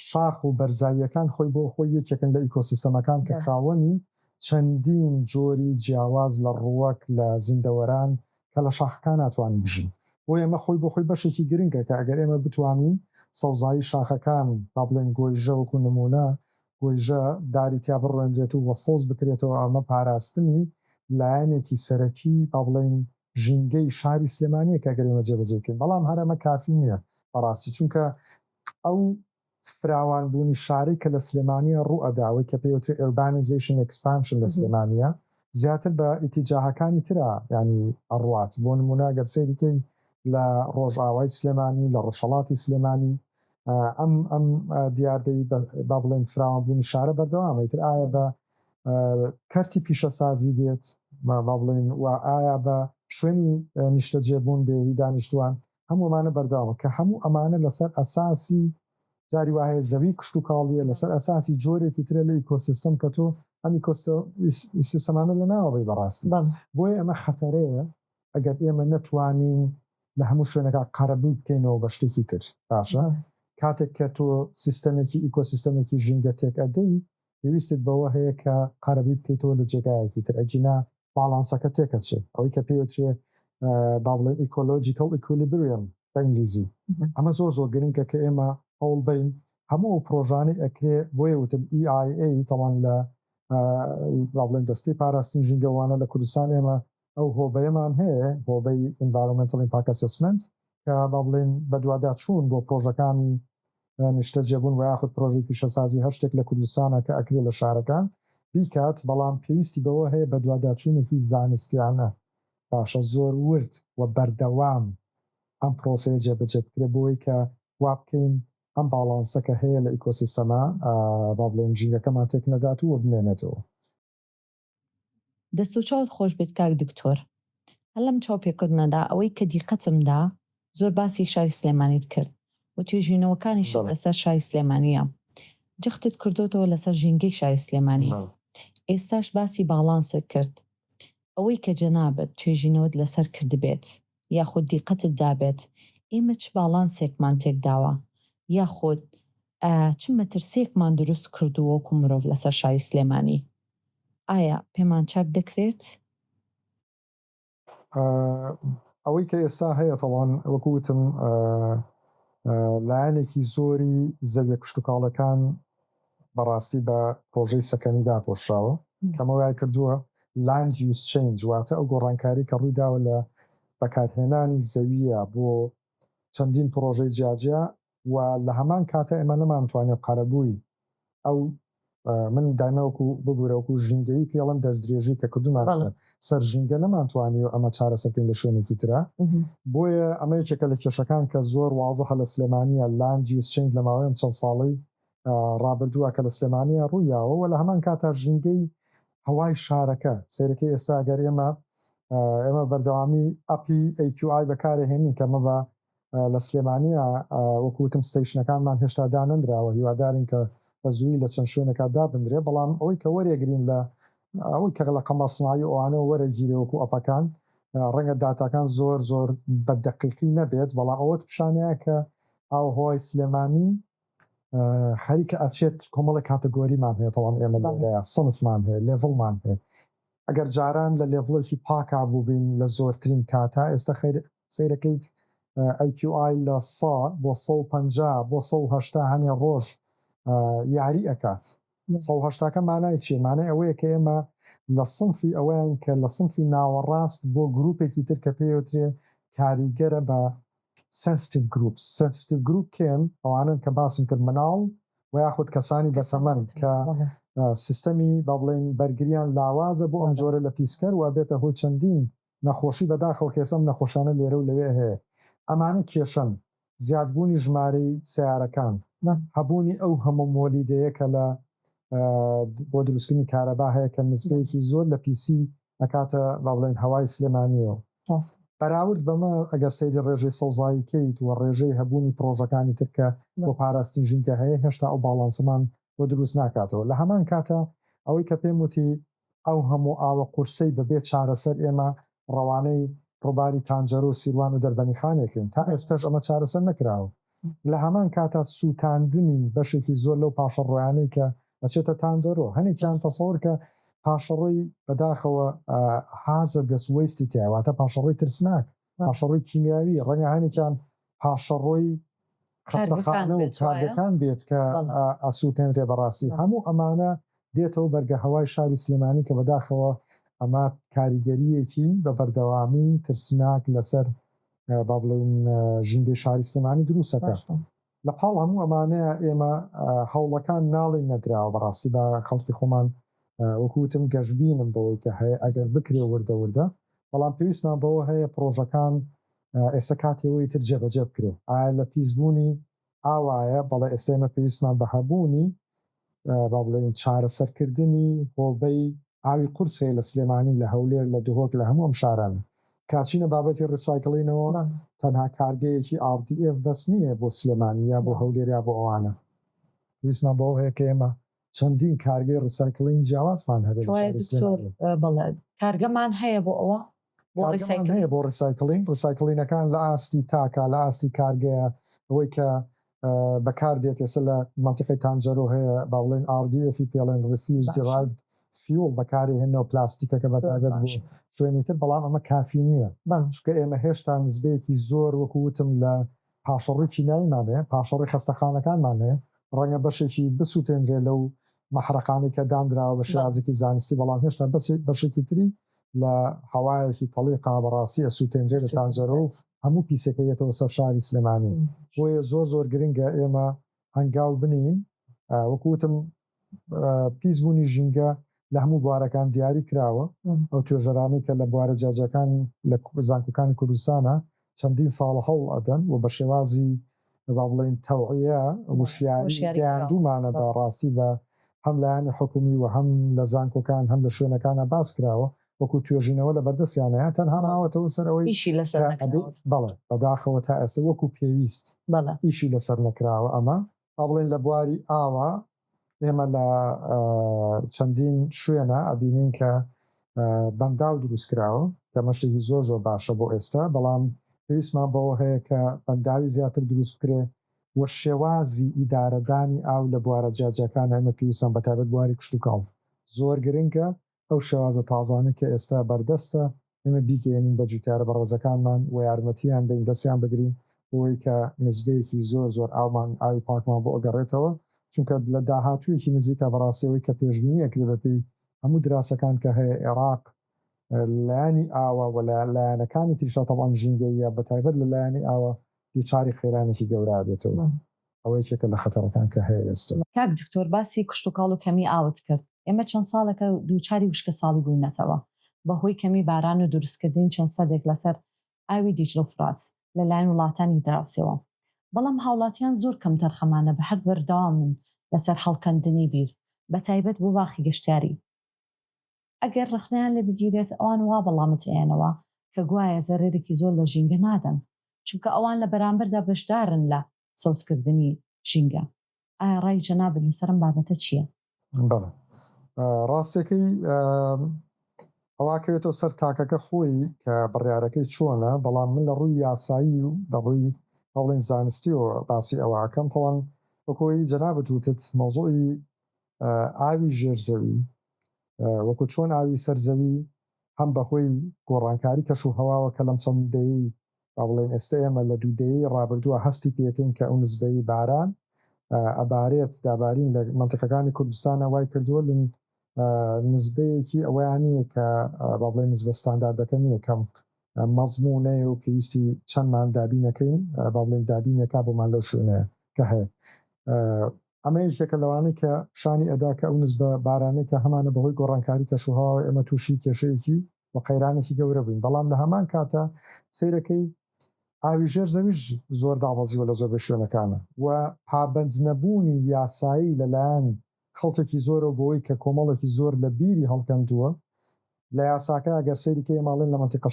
شاخ و بەرزاییەکان خۆی بۆ خۆی یەکێکن لە ئیکۆسیستەمەکان کە خاوەنی چەندین جۆری جیاواز لە ڕووەک لە زیندەوەران کە لە شاخەکان ناتوانین بژین بۆ ئێمە خۆی بۆ خۆی بەشێکی گرنگە کە ئەگەر ئێمە بتوانین سەوزایی شاخەکان با بڵێن گۆیژە وەکو نمونە گۆیژە داری تیا بڕوێنرێت و وەسەوز بکرێتەوە ئەمە پاراستنی لایەنێکی سەرەکی با بڵێن ژینگەی شاری سلێمانیە کە ئەگەر ئێمە جێبەجێبکەین بەڵام هەرەمە کافی نییە بەڕاستی چونکە ئەو فراوانبوونی شاری کە لە سلێمانیە ڕوو ئەداوەی کە پێوتر ئوربانیزیشن ئەکسپانشن لە سلێمانیە زیاتر بە ئیتیجاهەکانی ترە ینی ئەڕوات بۆ نمونە گەر سەیریکەی لە ڕۆژئاوای سلێمانی لە ڕۆژهەڵاتی سلێمانی ئەم دیاردەی با بڵێن فراوانبوونی شارە بەردەوامەیتر ئایا بە کەرتی پیشەسازی بێت با بڵێن و ئایا بە شوێنی نیشتە جێبوون بێ دانیشتوان هەموومانە بەرداوە کە هەموو ئەمانە لەسەر ئەساسی جاری وایە زەوی کشت و کاڵیە لەسەر ئەساسی جۆرێکی ترە لە ئیکۆسیستم کە تۆ ئەمی سیستەمانە لە ناوەبەی بەڕاستی بۆیە ئەمە خەتەرەیە ئەگەر ئێمە نەتوانین لە هەموو شوێنەکە قەرەبووی بکەینەوە بە شتێکی تر باشە کاتێک کە تۆ سیستەمێکی ئیکۆسیستەمێکی ژینگە تێک ئەدەی پێویستت بەوە هەیە کە قەرەبووی بکەیتەوە لە جێگایەکی تر ئەجینا باڵانسەکە تێکەچێت ئەوەی کە پێوترێ با بڵێن ئیکۆلۆجیکەڵ ئیکولیبریەم بە ئینگلیزی ئەمە زۆر گرنگە کە ئێمە هەوڵ بین هەموو پرۆژانەی ئەکرێ بۆیە وتم EIA تەوان لە با بڵێن دەستەی پاراستنی ژینگەوانە لە کوردستان ئێمە ئەو هۆبەیەمان هەیە هۆبەی Environmental Impact Assessment کە با بڵێن بەدووادا چوون بۆ پرۆژەکانی نیشتە جێبوون و یاخود پرۆژەی پیشەسازی هەر شتێک لە کوردستانە کە ئەکرێ لە شارەکان بیکات بەڵام پێویستی بەوە هەیە بە دوواداچوونێکی زانستیانە باشە زۆر ورد و بەردەوام ئەم پرۆسەیە جێبەجێ بکرێ بۆی کە وا بکەین ئەم باڵانسەکە هەیە لە ئیکۆسیستەما با بڵێن ژینگەکەمان تێک نەدات و بمێنێتەوە. دەست و چاوت خۆش بێت کاک دکتۆر. هەر لەم چاوپێکردنەدا ئەوەی کە دیقەتمدا زۆر باسی شاری سلێمانیت کرد و توێژینەوەکانیش لەسەر شاری سلێمانیە. جەختت کردوتەوە لەسەر ژینگەی شاری سلێمانی. ئێستاش باسی باڵانست کرد. ئەوەی کە جەنابەت توێژینەوەت لەسەر کردبێت یاخود دیقەتت دابێت ئێمە چ باڵانسێکمان تێکداوە یاخود چ مەترسێکمان دروست کردووە وەکو مرۆڤ لەسەر شاری سلێمانی. ئایا پێمان چاک دەکرێت؟ ئەوەی کە ئێستا هەیە تەوان وەکوتم لایەنێکی زۆری زەویە کشتتوکاڵەکان بەڕاستی بە پرۆژەی سەکەنیدا پۆشراوە کەمەوەی کردووە land use change واتە ئەو گۆڕانکاری کە ڕوویداوە لە بەکارهێنانی زەویە بۆ چەندین پرۆژەی جیاجیا و لە هەمان کاتە ئێمە نەمانتوانێت قەرەبووی ئەو من دامەوەکو ببوورەوەکو ژینگەی پێڵم دەستدرێژی کە کردومان سەر ژینگە نەمانتوانی و ئەمە چارەسەرکەین لە شوێنێکی ترە بۆیە ئەمە یەکێکە لە کێشەکان کە زۆر وازەحە لە سلێمانیە land use change لە ماوەیەم چەند ساڵی ڕابردووە کە لە سلێمانیە ڕوویاوە لە هەمان کاتە ژینگەی هەوای شارەکە سیرەکەی ئێستا ئەگەر ئێمە بەردەوامی ئەپی AQI بەکارهێنین کەمە بە لە سلێمانیە وەکوتم ستیشنەکانمان هێشتا دانەندراوە هیوادارین کە بە زووی لە چەند شوێنێکا دابدرێ بەڵام ئەوەی کە وەرێگرین لە ئەوەی کە لە قەمەرسنایی ئەوانەوە وەرەگیرێوەکو ئەپەکان ڕەنگە داتاکان زۆر بە دەقیقی نەبێت بەڵام ئەوەت پیشانەیە کە ئاوهەوای سلێمانی خەریکە ئەچێت کۆمەڵی کاتەگۆریمان هەیە تەواو ئێمە لەرەیە سنفمان هەیە لێڤڵمان هەیە ئەگەر جاران لە لێڤڵێکی پاکا بووبین لە زۆرترین کاتا ئێستا سیرەکەیت AQI لە 100 بۆ 150 بۆ 180 هەنێ ڕۆژ یاری ئەکات 180کە مانای چیە مانای ئەوەیە کە ئێمە لە سنفی ئەوەیان کە لە سنفی ناوەڕاست بۆ گروپێکی تر کە پێوترێ کاریگەرە بە sensitive group کێن ئەوانن کە باسم کرد مناڵ و یاخود کەسانی بەسەمەند کە سیستەمی با بڵێن بەرگریان لاوازە بۆ ئەم جۆرە لە پیسکەر و بێتە هۆی چەندین نەخۆشی بەداخەوە کێسەم نەخۆشانە لێرە و لەوێ هەیە ئەمانە کێشن زیادبوونی ژمارەی سیارەکان هەبوونی ئەو هەموو مۆلیدەیە کە لە بۆ دروستکردنی کارەبا هەیە کە نزبەیەکی زۆر لە پیسی ئەکاتە با بڵێن هەوای سلێمانیەوە بەراورد بەمە ئەگەر سەیری ڕێژەی سەوزایی کەیت و ڕێژەی هەبوونی پرۆژەکانی ترکە بۆ پاراستنی ژینگە هەیە هێشتا ئەو باڵانسمان بۆ دروست ناکاتەوە لە هەمان کاتە ئەوەی کە پێم وتی ئەو هەموو ئاوە قورسەی بەبێت چارەسەر ئێمە ڕەوانەی ڕووباری تانجەرۆ و سیروان و دەربەنی خانێکن تا ئێستاش ئەمە چارەسەر نەکراوە لە هەمان کاتە سووتاندنی بەشێکی زۆر لەو پاشەڕۆیانەی کە ئەچێتە تانجەرۆ هەنێکیان تەسەوەر کە پاشەڕۆی بەداخەوە حازر دەسوەیستی تیاواتە پاشەڕۆی ترسناک پاشەڕۆی کیمیاوی ڕەنگە هەنێکیان پاشەڕۆی خەستەخانە و کارگەکان بێت کە ئەسووتێنرێ بەڕاستی هەموو ئەمانە دێتەوە بەرگە هەوای شاری سلێمانی کە بەداخەوە ئەمە کاریگەریەکی بە بەردەوامی ترسناک لەسەر با بڵێن ژینگەی شاری سلێمانی دروستەکە لە پاڵ هەموو ئەمانەیە ئێمە هەوڵەکان ناڵی نەدراوە بەڕاستی بە خەڵکی خۆمان وەکوتم گەشتبینم بەوەی کە هەیە ئەگەر بکرێ وردە بەڵام پێویستمان بەوە هەیە پرۆژەکان ئێستا کاتێەوەی تر جێبەجێ بکرێ ئایا لە پیسبوونی ئاوایە بەڵێ ئێستێمە پێویستمان بە هەبوونی با بڵێن چارەسەرکردنی هۆبەی ئاوی قورس هەیە لە سلێمانی لە هەولێر لە دهۆک لە هەموو ئەم شارانە کاچینە بابەتی ڕیسایکڵینەوە تەنها کارگەیەکی RDF بەس نییە بۆ سلێمانی یا بۆ هەولێر یا بۆ ئەوانە پێویستمان بەوە هەیە کە ئێمە چەندین کارگەی ڕیسایکڵین جیاوازمان هەبێت بەڵێ کارگەمان هەیە بۆ ئەوە هەیە بۆ ڕیسایکڵینەکان لە ئاستی تاکە لە ئاستی کارگەیە ئەوەی کە بەکاردێت ێستا لە منتیقی تانجەرۆ هەیە با بڵێن RDF پێڵێن ریفیوز دیرایڤد فیول بەکاری هێنەوە پلاستیکەکە بەتابێت بوو شوێنی تر بەڵام ئەمە کافی نییە چکە ئێمە هێشتا نزبەیەکی زۆر وەکووتم لە پاشەڕووی کیمیاییمان هەیە پاشەڕووی خەستەخانەکانمان هەیە ڕەنگە بەشێکی بسووتێنرێ لەو مەحرەقانی کە دانراوە بە شێوازێکی زانستی بەڵام هێشتا بەشێکی تری لە هەوایەکی تەڵیقا بەڕاستی ئەسووتێنرێ لە تانجەرۆ و هەموو پیسەکەیەتەوە سەر شاری سلێمانی بۆیە زۆر گرنگە ئێمە هەنگاو بنین وەکووتم پیسبوونی ژینگە لە هەموو بوارەکان دیاری کراوە ئەو توێژەرانی کە لە بوارە جاجەکان لە زانکۆکانی کوردستانە چەندین ساڵ هەوڵ ئەدەن و بە شێوازی با بڵێن تەوعیە وشیاری گەیاندومانە بە ڕاستی بە هەم لایەنی حکومی و هەم لە زانکۆکان هەم لە شوێنەکانە باس کراوە وەکو توێژینەوە لە بەردەستیانەیە تەنها ماوەتەوە سەرەوەی ئیشی لەسەر بەڵێ بەداخەوە تا ئێستا وەکو پێویست ئیشی لەسەر نەکراوە ئەمە با بڵێن لە بواری ئاوا ئێمە لە چەندین شوێنە ئەبینین کە بەنداو دروست کراوە کە مەشتێکی زۆر زۆر باشە بۆ ئێستا بەڵام پێویستمان بەوە هەیە کە بەنداوی زیاتر دروست بکرێ وە شێوازی ئیدارەدانی ئاو لە بوارە جاجەکان ئەمە پێویستمان بەتابەت بواری کشت و کاڵ زۆر گرنگە ئەو شێوازە تازانە کە ئێستا بەردەستە ئێمە بیگەێنین بە جوتیارە بە ڕێزەکانمان و یارمەتیان بین دەستیان بگرین بۆی کە نزبەیەکی زۆر زۆر ئاومان ئاوی پاکمان بۆ ئەگەڕێتەوە چونکە لە داهاتوویەکی نزیکە بەڕاستیەوەی کە پێشبینی ئەکرێ بەپێی هەموو دراسەکان کە هەیە عێراق لایانی ئاوە و لایەنەکانی تریشە تەڵان ژینگەیە بە تایبەت لە لایانی ئاوە دووچاری خێرانێکی گەورە بێتەوە ئەوەی چێکە لە خەتەرەکان کە هەیە ئێستا. کاک دکتۆر باسی کشت و کاڵ و کەمی ئاوت کرد ئێمە چەند ساڵەکە دووچاری وشکە ساڵی بووینەتەوە بەهۆی کەمی باران و دروستکردنی چەند سەدێک لەسەر ئاوی دیجلە و فرات لەلایەن وڵاتانی دراوسێەوە بەڵام هاوڵاتیان زۆر کەم تەرخەمانە بە هەر بەرداوامن لەسەر هەڵکەندنی بیر بە تایبەت بۆ باخی گەشتیاری ئەگەر ڕخنیان لێ بگیرێت ئەوان وا بەڵامت ئێنەوە کە گوایە زەرێرێکی زۆر لە ژینگە نادەن چونکە ئەوان لە بەرامبەردا بەشدارن لە سەوزکردنی ژینگە ئایا ڕای جەنابەت لەسەرم بابەتە چییە؟ بەڵێ ڕاستێکی ئەواکەوێتەوە سەر تاکەکە خۆی کە بڕیارەکەی چۆنە بەڵام من لە ڕووی یاسایی و لە ڕووی هەوڵین زانستیەوە باسی ئەوەکەم تەوان وەکۆی جەنابەت وتت مۆزۆی ئاوی ژێرزەوی وەکو چۆن ئاوی سەرزەوی هەم بەهۆی گۆڕانکاری کەش و هەواوە کە لەم چەندەی با بڵێن ئێستا ئێمە لە دوودەیەی ڕابردووە هەستی پێکەین کە ئەو نزبەی باران ئەبارێت دابارین لە منتیقەکانی کوردستانە وای کردووە لە نزبەیەکی ئەویانەیە کە با بڵێن نزبە ستانداردەکە نییە کەم مەزمونەیە و پێویستی چەندمان دابینەکەین با بڵێن دابینێکا بۆمان لەو شوێنەیە کە هەیە ئەمە یەکێکە لەوانەی کە شانی ئەدا کە ئەو نزبە بارانەی کە هەمانە بەهۆی گۆڕانکاری کەشوهاوە ئێمە تووشی کێشەیەکی و قەیرانێکی گەورە بووین بەڵام لە هەمان کاتە سیرەکەی ئاوی ژێر زەویش زۆر دابەزیوە لە زۆربەی شوێنەکانە و پابەند نەبوونی یاسایی لەلایەن خەڵکێکی زۆرە بۆی کە کۆمەڵێکی زۆر لە بیری هەڵکەندووە لە یاساکە ئەگەر سەیریکەی ماڵێن لە منتیقە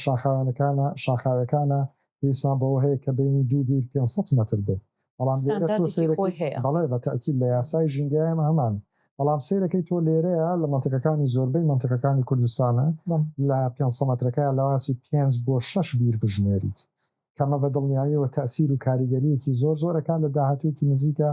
شاخاوەکانە پێویستمان بەوە هەیە کە بینی 2 بیر 500 متر بێت بەڵام بەڵێ بە تاکید لە یاسای ژینگایمە هەمان بەڵام سیرەکەی تۆ لێرەیە لە منتیقەکانی زۆربەی منتیقەکانی کوردستانە لە 500 مترەکە لەواسی 5 بۆ 6 بیر بژمێریت کەمە بە دڵنیاییەوە تەسیر و کاریگەریەکی زۆر زۆرەکان لە داهاتوویەکی نزیکە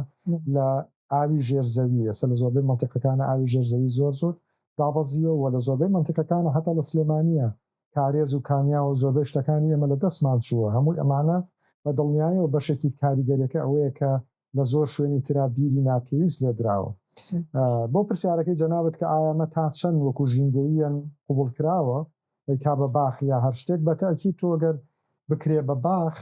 لە ئاوی ژێرزەوی ئێستا لە زۆربەی منتیقەکانە ئاوی ژێرزەوی زۆر دابەزیەوە و لە زۆربەی منتیقەکانە هەتا لە سلێمانیە کارێز و کانیا و زۆربەی شتەکانی ئێمە لە دەستمان چووە هەمووی ئەمانە بە دڵنیاییەوە بەشێکی کاریگەریەکە ئەوەیە کە لە زۆر شوێنی ترا بیری ناپێویست لێدراوە بۆ پرسیارەکەی جەنابەت کە ئایامە تا چەند وەکو ژینگەییان قوبوڵ کراوە ئەیکا بە باخ یا هەر شتێک بە تاکید تۆگەر بکرێ بە باخ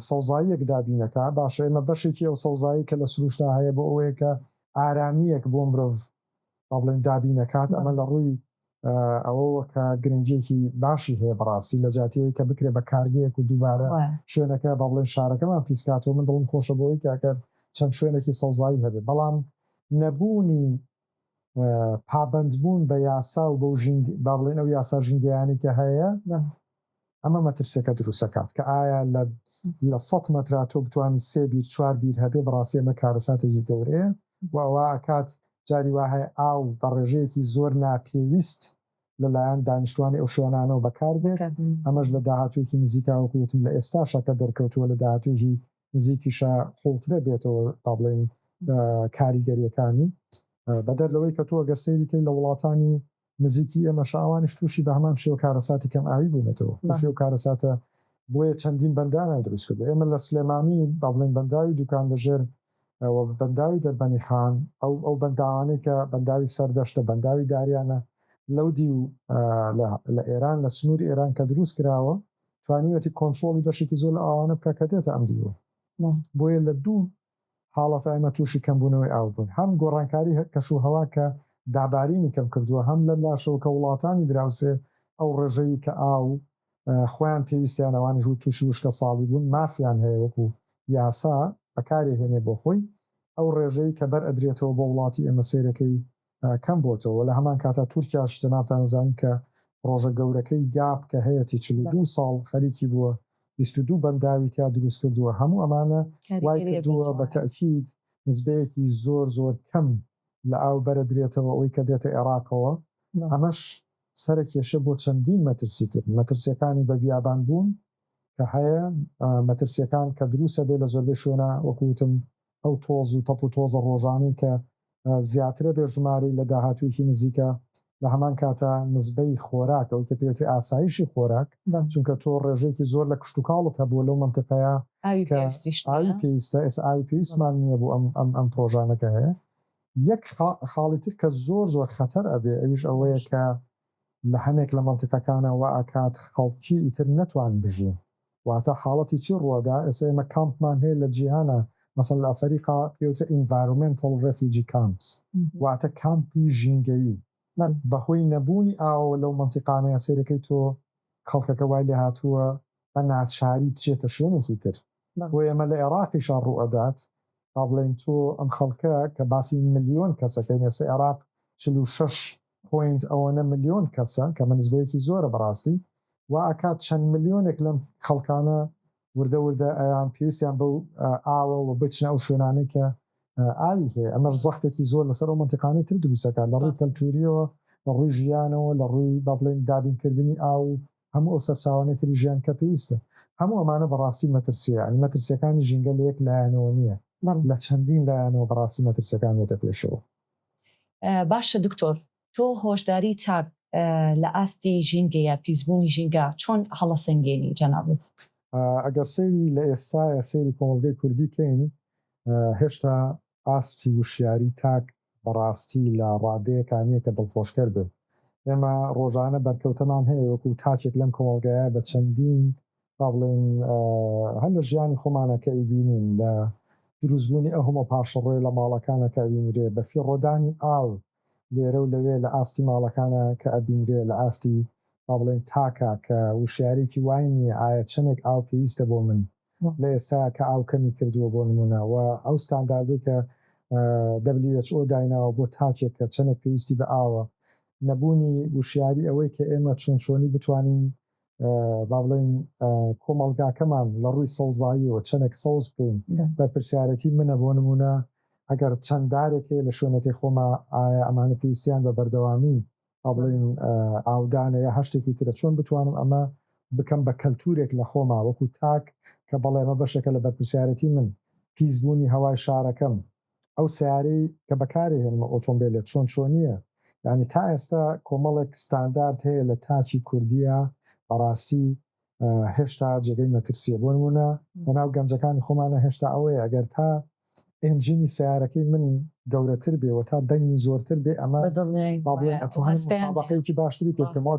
سەوزاییەک دابینەکە باشە ئێمە بەشێکی ئەو سەوزایی کە لە سروشتا هەیە بۆ ئەوەیە کە ئارامیەک بۆ مرۆڤ با بڵێن دابینەکات ئەمە لە ڕووی ئەوەوە کە گرنگێکی باشی هەیە بەڕاستی لە جاتیەوەی کە بکرێ بە کارگەیەک و دووبارە شوێنەکە با بڵێن شارەکەمان پیسکاتەوە من دڵم خۆشە بۆی کاکەر چەند شوێنێکی سەوزایی هەبێ بەڵام نەبوونی پابندبوون بە یاسا و بە با بڵێن ئەو یاسا ژینگەیانی کە هەیە ئەمە مەترسێکە دروستەکات کە ئایا لە 100 مترا تۆ بتوانانی 3 بیر 4 بیر هەبێ بەڕاستی ئەمە کارەساتێکی گەورەیە و ئەوە ئەکات جاری وهەیە ئاو بە ڕێژەیەکی زۆر ناپێویست لەلایەن دانیشتوانی ئەو شوێنانەوە بەکار بێت ئەمەش لە داهاتوویەکی نزیکاوەکوتم لە ئێستاشەکە دەرکەوتووە لە داهاتوویی نزیکیشە خۆڵترە بێتەوە با بڵێن کاریگەریەکانی بەدەر لەوەی کە تۆ ئەگەر سەیریکەی لە وڵاتانی نزیکی ئێمە شاوانش تووشی بە هەمان شێوە کارەساتی کەم ئاوی بوونێتەوە شێو کارەساتە بۆیە چەندین بەندامیان دروست کرد ئێمە لە سلێمانی با بڵێن بەنداوی دوکان لەژێر بەنداوی دەربەنی خان ئەو بەنداوانەی کە بەنداوی سەردەشتە بەنداوی داریانە لەو دی و لە ئێران لە سنووری ئێران کە دروست کراوە توانیوەتی کۆنتترۆلی بەشێکی زۆر لە ئەوانە بکە کە دێتە ئەم دیوە بۆیە لە دوو حاڵەت ئەمە تووشی کەمبوونەوەی ئاو بوون هەم گۆڕانکاری کەش و هەوا کە دابارینی کەم کردووە هەم لە لاشەوە کە وڵاتانی دراوسێ ئەو ڕێژەی کە ئاو خۆیان پێویستیان ئەوانش و تووشی وشکە ساڵی بوون مافیان هەیە وەکو یاسا بەکارێ هێنێ بۆ خۆی ئەو ڕێژەی کە بەر ئەدرێتەوە بۆ وڵاتی ئێمە سێرەکەی کەم بۆتەوە لە هەمان کاتا تورکیاش جەنابتان زانین کە ڕۆژە گەورەکەی گاپ کە هەیەی 42 ساڵ خەریکی بووە 22 بەنداوی تا دروست کردووە هەموو ئەمانە وای کردووە بە تەکید نسبەیەکی زۆر کەم لە ئاو بەرە درێتەوە ئەوەی کە دێتە عێراقەوە ئەمەش سەرە کێشە بۆ چەندین مەترسیتر مەترسیەکانی بە بیابان بوون کە هەیە مەترسیەکان کە دروستە بێ لە زۆربەی شوێنە وەکوتم ئەو تۆز و تەپ و تۆزە ڕۆژانی کە زیاترە بێ ژمارەی لە داهاتوویەکی نزیکە لە هەمان کاتە نسبەی خۆراک ئەو کە پێوتری ئاسایشی خۆراک چونکە تۆ ڕێژێکی زۆر لە کشتتوکاڵت هەبووە لەو منتەقەیە ئاوی پێویستە ئێس ئاوی پێویستمان نییە بوو ئەم پرۆژانەکە هەیە یەک خاڵی تر کە زۆر خەتەر ئەبێ ئەویش ئەوەیە کە لە هەنێک لە منتیقەکانەوە ئاکات خەڵکی ئیتر نەتوان بژین واتە حاڵەتی چی ڕووەدا ئێستا ئێمە کامپمان هەیە لە جیهانە مەسەن لە ئەفریقا پێوترە environmental refugee camps واتە کامپی ژینگەیی بەهۆی نەبوونی ئاوە لەو منتیقانەیە سێرەکەی تۆ خەڵکەکە وای لێ هاتووە بە ناچاری بچێتە شوێنێکی تر بۆ ئێمە لە عێراقیشان ڕوئەدات با بڵێن تۆ ئەم خەڵکە کە باسی ملیۆن کەسەکەی نێسە عێراق 46 پوینت ئەوەنە ملیۆن کەسە کە منزبەیەکی زۆرە بەڕاستی و ئاکات چەند ملیۆنێک لەم خەڵکانە وردە ئەیان پێویستیان بەو ئاوە و بچنە ئەو شوێنانەی کە ئاوی هەیە ئەمەش زەختێکی زۆر لەسەر ئەو منتیقانەی تر دروستەکان لە ڕووی کەلتوریەوە لە ڕووی ژیانەوە لە ڕووی با بڵێن دابینکردنی ئاو هەموو ئەو سەرچاوانەی تری ژیان کە پێویستە هەموو ئەمانە بەڕاستی مەترسیە ئەنی مەترسیەکانی ژینگە لە یەک لایەنەوە نییە لە چەندین لایەنەوە بەڕاستی مەترسیەکان دێتە پێشەوە. باشە دکتۆر تۆ هۆشداری چاک لە ئاستی ژینگەیە پیسبوونی ژینگە چۆن هەڵەسەنگێنی جەنابەت؟ ئەگەر سەیری لە ئێستاە سەیری کۆمەڵگەی کوردی کەین هێشتا ئاستی وشیاری تاک بەڕاستی لە ڕادەیەکانیە کە دڵخۆشکەر بێت ئێمە ڕۆژانە بەرکەوتەمان هەیە وەکو تاچێک لەم کۆمەڵگایە بە چەندین با بڵێن هەر لە ژیانی خۆمانەکە ئیبینین لە دروستبوونی ئەوهمە پاشەڕۆی لە ماڵەکانە کە ئەبینرێ بە فیڕۆدانی ئاو لێرە و لەوێ لە ئاستی ماڵەکانە کە ئەبینرێ لە ئاستی با بڵێن تاکە کە وشیارێکی وای نییە ئایا چەندێک ئاو پێویستە بۆ من لە ئێستا کە ئاو کەمی کردووە بۆ نمونەوە ئەو ستانداردی کە WHO دایناوە بۆ تاچێک کە چەندێک پێویستی بە ئاوە نەبوونی وشیاری ئەوەی کە ئێمە چۆنی بتوانین با بڵێن کۆمەڵگاکەمان لە ڕووی سەوزاییەوە چەندێک سەوز بکەین بە پرسیارەتی منە بۆ نمونە ئەگەر چەند دارێکی لە شوێنەکەی خۆمە ئایا ئەمانە پێویستیان بە بەردەوامی با بڵێن ئاودانە یا هەشتێکی ترە چۆن بتوانم ئەمە بکەم بە کەلتورێک لە خۆما وەکو تاک کە بەڵێمە بەشێکە لە بەرپرسیارەتی من پیسبوونی هەوای شارەکەم ئەو سیارەی کە بەکارێ هێنمە ئۆتۆمبیلێت چۆنیە یعنی تا ئێستا کۆمەڵێک ستاندارد هەیە لە تاچی کوردیە بەڕاستی هێشتا جێگەی مەترسیە بۆ نمونە لەناو گەنجەکانی خۆمانە هێشتا ئەوەیە ئەگەر تا ئنجینی سیارەکەی من گەورەتر بێەوە تا دەنگی زۆرتر بێ ئەمە با بڵێن ئەتوانین مسابقەیەکی باشتری پێکەمەوە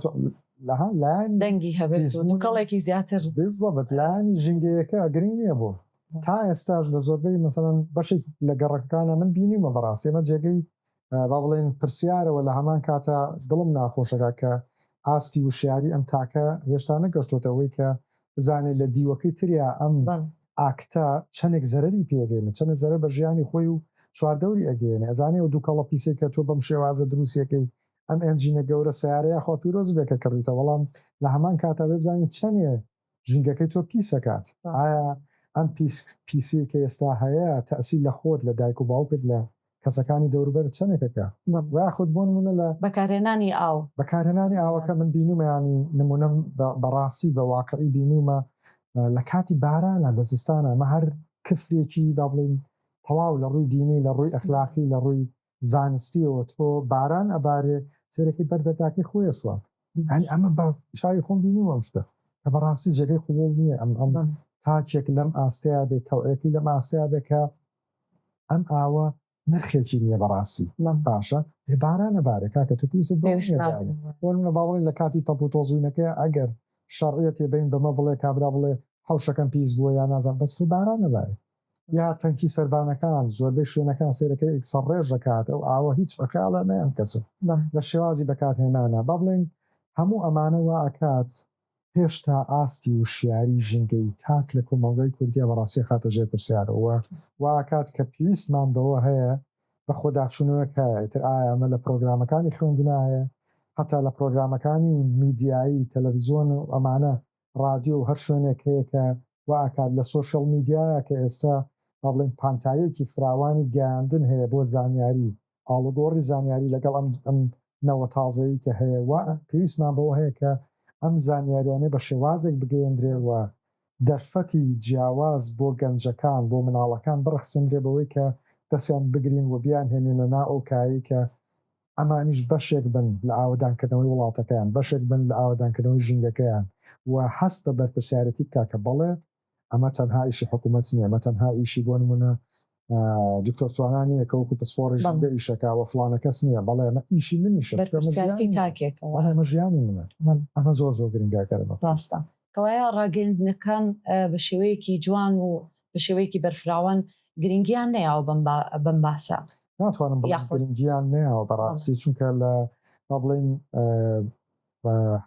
دەنگی هەبێت کەڵێکی زیاتر بزەبت لایانی ژینگەیەکە گرنگ نییە بۆ تا ئێستاش لە زۆربەی مەسەڵەن بەشێک لە گەڕەکەکانە من بینیمە بەڕاستی ئێمە جێگەی با بڵێن پرسیارەوە لە هەمان کاتە دڵم ناخۆشەکە کە ئاستی وشیاری ئەم تاکە هێشتا نەگەشتۆتەوەی کە بزانێت لە دیوەکەی تریا ئەم ئاکتا چەندێک زەرری پێگەێنە چەندە زەرە بە ژیانی خۆی و چواردەوری ئەگەێنێ ئەزانێ و دووکەڵە پیسێک کە تۆ بەم شێوازە دروستیەکەی ئەم ئەنجینە گەورە سیارەیە خۆ پیرۆز بێکە کڕیتە بەڵام لە هەمان کاتا بێ بزانین چەندێ ژینگەکەی تۆ پیسەکات ئایا ئەم پیسی کە ئێستا هەیە تەسی لە خۆت لە دایک و باوکت لە کەسەکانی دەوروبەر چەندێکەکە وای خۆت بۆ نمونە لە بەکارهێنانی ئاوەکە من بینومەیانی نمونەم بەڕاستی بە واقعی بینیومە لە کاتی بارانە لە زستانە ئەمە هەر کفرێکی با بڵین تەواو لە ڕووی دینی لە ڕووی ئەخلاقی لە ڕووی زانستیەوە تۆ باران ئەبارێ سێرەکەی بەردەکاکی خۆیە شوات ئەنی ئەمە بە شاوی خۆم بینیوە شتە کە بەڕاستی جێگەی قوبوڵ نییە ئەم تاچێک لەم ئاستەیە بێت تەوەیەکی لەم ئاستەیە بێت کە ئەم ئاوە نرخێکی نییە بەڕاستی باشە بارانە بارێک کاکە تو پێویست بۆ منە باوەڵی لە کاتی تەپ و تۆزوینەکە ئەگەر شەڕعەت بین بەمە بڵێ کابرا بڵێ حوشەکەم پیس بووە یا نازان بەس تو بارانە بارێ یا تەنکی سەربانەکان زۆربەی شوێنەکان سێرەکەی سەڕێژ دەکات ئەو ئاوە هیچ بەخیاڵە نەیان کەسە لە شێوازی بەکارهێنانە با بڵێن هەموو ئەمانەوە ئەکات هێشتا ئاستی وشیاری ژینگەی تاک لە کۆمەڵگەی کوردیە بەڕاستی خاتە ژێر پرسیارەوە واکات کە پێویستمان بەوە هەیە بە خۆداچوونەوەکە ئیتر ئایا ئەمە لە پرۆگرامەکانی خوێندنایە هەتا لە پرۆگرامەکانی میدیایی تەلەڤیزیۆن و ئەمانە رادیۆ و هەر شوێنێک هەیە کە واکات لە سۆشەڵ میدیایە کە ئێستا با بڵێن پانتایەکی فراوانی گەیاندن هەیە بۆ زانیاری ئاڵوگۆڕی زانیاری لەگەڵ ئەم نەوە تازایی کە هەیە و پێویستمان بەوە هەیە کە ئەم زانیاریانە بە شێوازێک بگەیەندرێەوە دەرفەتی جیاواز بۆ گەنجەکان بۆ مناڵەکان بڕخسێنرێ بەوەی کە دەستیان بگرین و بیان هێنێنە نا ئەو کایی کە ئەمانیش بەشێک بن لە ئاوەدانکردنەوەی وڵاتەکەیان بەشێک بن لە ئاوەدانکردنەوەی ژینگەکەیان و هەست بە بەرپرسیارەتی بکا کە بەڵێ ئەمە تەنها ئیشی حکوومەت نییە ئەمە تەنها ئیشی بۆ نمونە دکتۆر توانانیە کە وەکو پسپۆڕی ژینگە ئیشەکەوە فڵانە کەس نییە بەڵێ ئەمە ئیشی منیشە بەرپرسیارەتی تاکێکەوە ئەمە ژیانی منە ئەمە زۆر زۆر گرنگاکەرەوە ڕاستە کەوایە ڕاگەیاندنەکان بە شێوەیەکی جوان و بە شێوەیەکی بەرفراوان گرنگیان نەیەوە بەم باسە ناتوانم گرنگیان نەیەوە بەڕاستی چونکە لە با بڵێن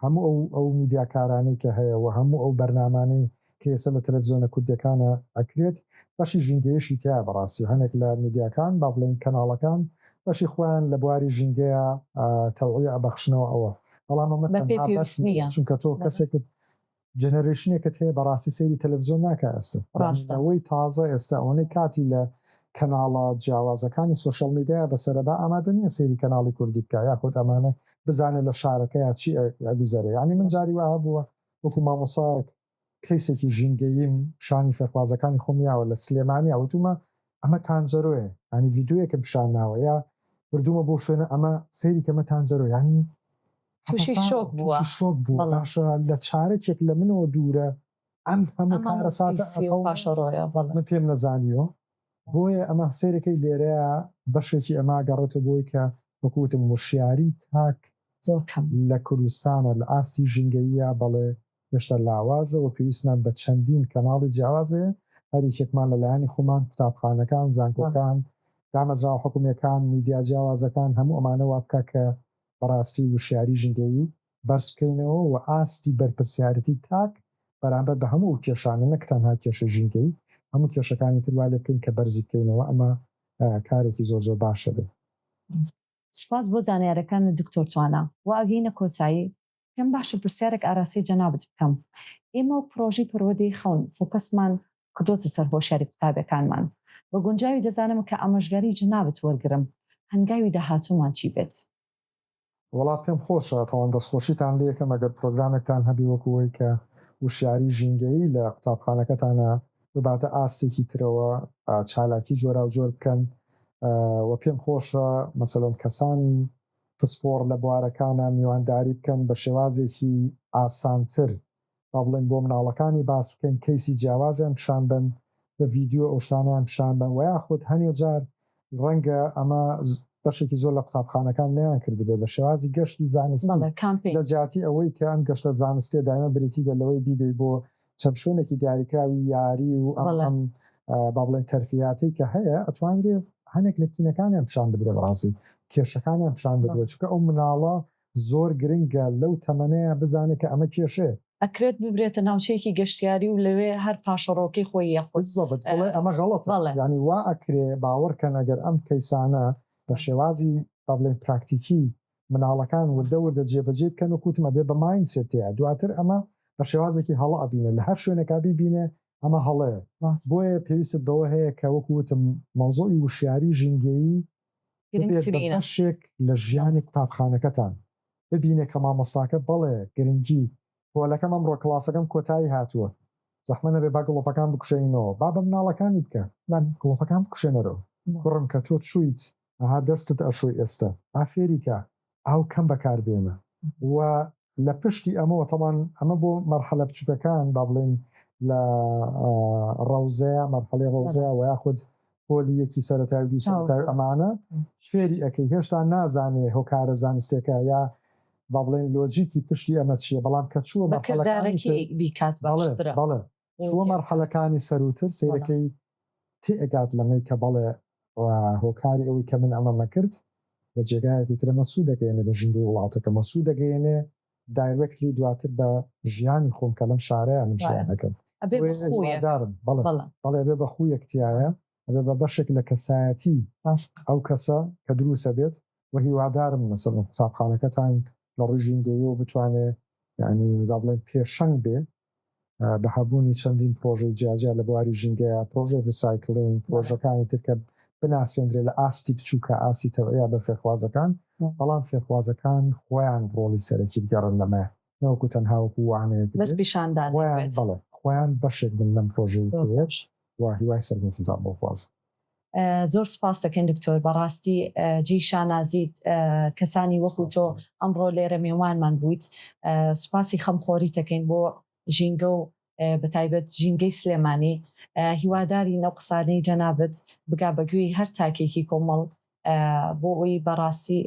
هەموو ئەو میدیاکارانەی کە هەیە و هەموو ئەو بەرنامانەی کە ئێستا لە تەلەڤیزیۆنە کوردیەکانە ئەکرێت بەشی ژینگەیەشی تیا بەڕاستی هەنێک لە میدیاکان با بڵێن کەناڵەکان بەشی خۆیان لە بواری ژینگەیە تەوعیە ئەبەخشنەوە ئەوە بەڵام ئەمە تەنها بەس نییە چونکە تۆ کەسێکت جەنەرێشنێکت هەیە بەڕاستی سەیری تەلەڤیزیۆن ناکە ئێستا ڕاستەوەی تازە ئێستا ئەوەی کاتی لە کەناڵە جیاوازەکانی سۆشەڵ میدیایە بەسەرەبا ئامادە نییە سەیری کەناڵی کوردی بکە یاخود ئەمانە بزانێت لە شارەکە یا چی ئەگوزەرێ ینی من جاری وایە بووە وەکو مامۆسایەک کەیسێکی ژینگەییم شانی فەرخوازەکانی خۆمیاوە لە سلێمانی ئەوتومە ئەمە تانجەرۆیە ینی ڤیددیوەکە بشانناوە یا بردومە بۆ شوێنە ئەمە سەیری کەمە تانجەرۆ ینی تووشی شۆک بووە باشە لە چارەکێک لە منەوە دوورە ئەم هەموو کارە ساتە پاشەڕۆیە من پێم نەزانیەوە بۆیە ئەمە سێرەکەی لێرەیە بەشێکی ئەما گەڕێتەوە بۆی کە وەکوتم وشیاری تاک زۆر کەم لە کوردستانە لە ئاستی ژینگەیە بەڵێ هێشتا لاوازە و پێویستمان بە چەندین کەناڵی جیاوازێ هەریکێکمان لەلایەنی خۆمان قوتابخانەکان زانکۆکان دامەزراوە حکوومیەکان میدیا جیاوازەکان هەموو ئەمانەوە بکە کە بەڕاستی وشیاری ژینگەیی بەرز بکەینەوە و ئاستی بەرپرسیارەتی تاک بەرامبەر بە هەموو کێشانە نەک تەنها کێشە ژینگەی هەموو کێشەکانی تر وای لێ بکەین کە بەرزی بکەینەوە ئەمە کارێکی زۆر زۆر باشە بێت. سپاس بۆ زانیارەکان دکتۆر توانە و ئەگەینە کۆچایی پێم باشە پرسیارێک ئاراسی جەنابەت بکەم ئێمە و پرۆژی پەروەردەی خەون فۆکەسمان کردوتە سەر هۆشیاری قوتابیەکانمان بە گونجاوی دەزانم کە ئامۆژگاری جەنابەت وەرگرم هەنگاوی داهاتوومان چی بێت؟ وڵات پێم خۆشە تاوان دەستخۆشیتان لێ یەکەم ئەگەر پرۆگرامێکتان هەبی وەکوەوەی کە وشیاری ژینگەیی لە قوتابخانەکەتانە بباتە ئاستێکی ترەوە چالاکی جۆرا و جۆر بکەن و پێم خۆشە مەسەلەن کەسانی پسپۆڕ لە بوارەکانە میوانداری بکەن بە شێوازێکی ئاسانتر با بڵێن بۆ مناڵەکانی باس بکەن کەیسی جیاوازیان پیشان بن بە ڤیددیۆ ئەوشتانیان پیشان بن و یاخود هەنێ جار ڕەنگە ئەمە بەشێکی زۆر لە قوتابخانەکان نیان کردبێ بە شێوازی گەشتی زانستی لە جاتی ئەوەی کە ئەم گەشتە زانستی دایمە بریتی بە لەوەی بیبێ بۆ چەند شوێنێکی دیاریکراوی یاری و ئەم با بڵێن تەرفیاتی کە هەیە ئەتوانرێ هەنێک لە کینەکانیان پیشان بدرێ بەڕاستی کێشەکانیان پیشان بدرێت چونکە ئەو مناڵە زۆر گرنگە لەو تەمەنەیە بزانێت کە ئەمە کێشێ ئەکرێت ببرێتە ناوچەیەکی گەشتیاری و لەوێ هەر پاشەڕۆکەی خۆی یاخود ئەمە غەڵەتە ینی وا ئەکرێ باوەڕکەن ئەگەر ئەم کەیسانە بە شێوازی با بڵێن پراکتیکی مناڵەکان وردە وردە جێبەجێ بکەن و کوتمە بێ بە ماینسێتەیە دواتر ئەمە بە شێوازێکی هەڵە ئەبینە لە هەر شوێنێکا ببینێ ئەمە هەڵەیە بۆیە پێویست بەوە هەیە کە وەکوتم مەوزۆی وشیاری ژینگەیی بەشێک لە ژیانی قوتابخانەکەتان ببینێ کە مامۆستاکە بەڵێ گرنگی پۆلەکەم ئەمڕۆ کلاسەکەم کۆتایی هاتووە زەحمە نەبێ با گڵۆپەکان بکوشێنەوە با بە مناڵەکانی بکە گڵۆپەکان بکوشێنەرەوە کوڕم کە تۆ چویت ئەها دەستت ئەشۆی ئێستا ئافێریکە ئاو کەم بەکاربێنە و لە پشتی ئەمەوە تەوان ئەمە بۆ مەرحەلە بچووکەکان با بڵێن لە ڕەوزەیە مەرحەلەی ڕەوزەیە و یاخود پۆلی یەکی سەرەتای دوو سەرەتای ئەمانە فێری ئەەکەی هێشتا نازانێ هۆکارە زانستێکە یا با بڵێن لۆجیکی پشتی ئەمە چیە بەڵام کە چووە بەکردارێکی بیکات باشترە بەڵێ چووە مەرحەلەکانی سەروتر سیرەکەی تێگات لەمەی کە بەڵێ هۆکاری ئەوەی کە من ئەمە مەکرد لە جێگایەکی ترە مەسوود دەگەێنێ بە ژینگەی وڵاتەکە مەسوود دەگەێنێ دایرەکتلی دواتر بە ژیانی خۆم کە لەم شارەیە من ژیانەکەم دارم بەڵێ بێ بە خوو یەکتیایە ئەبێ بە بەشێک لە کەسایەتی ئەو کەسە کە دروسە بێت و هیوادارم مەسەڵ قوتابخانەکەتان لە ڕژینگەی و بتوانێت یعنی با بڵێن پێشەنگ بێ بەهابوونی چەندین پرۆژەی جیاجیا لە بواری ژینگەیە پرۆژێ ریسایکلینگ پرۆژەکانی ترکە بناسیێنرێت لە ئاستی بچووکە ئاسی تەوەیە بە فێرخوازەکان بەڵام فێرخوازەکان خۆیان ڕۆڵی سەرەکی بگەڕن لەمە نەوەکو تەنها وەکو وانەیەک بەس پیشاندان بەڵێ خۆیان بەشێک بن لەم پرۆژەی پێش و هیوای سەرگرتنتان بۆ خوازم. زۆر سپاس دەکەین دکتۆر بەڕاستی جیشان نازیت کەسانی وەکو تۆ ئەمڕۆ لێرە میێوانمان بوویت سوپاسی خەمخۆری دەکەین بۆ ژینگە و بەتایبەت ژینگەی سلێمانی هیواداری نەو قسانەی جەنابەت بگا بەگوێی هەر تاکێکی کۆمەڵ بۆ ئەوی بەڕاستی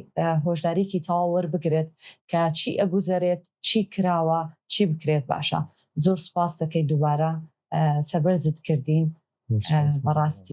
هۆشداریکی تەواو وەربگرێت کە چی ئەگوزارێت چی کراوە چی بکرێت باشە. زۆر سپاس دەکەین دووبارە سەربەرزت کردین بەڕاستی.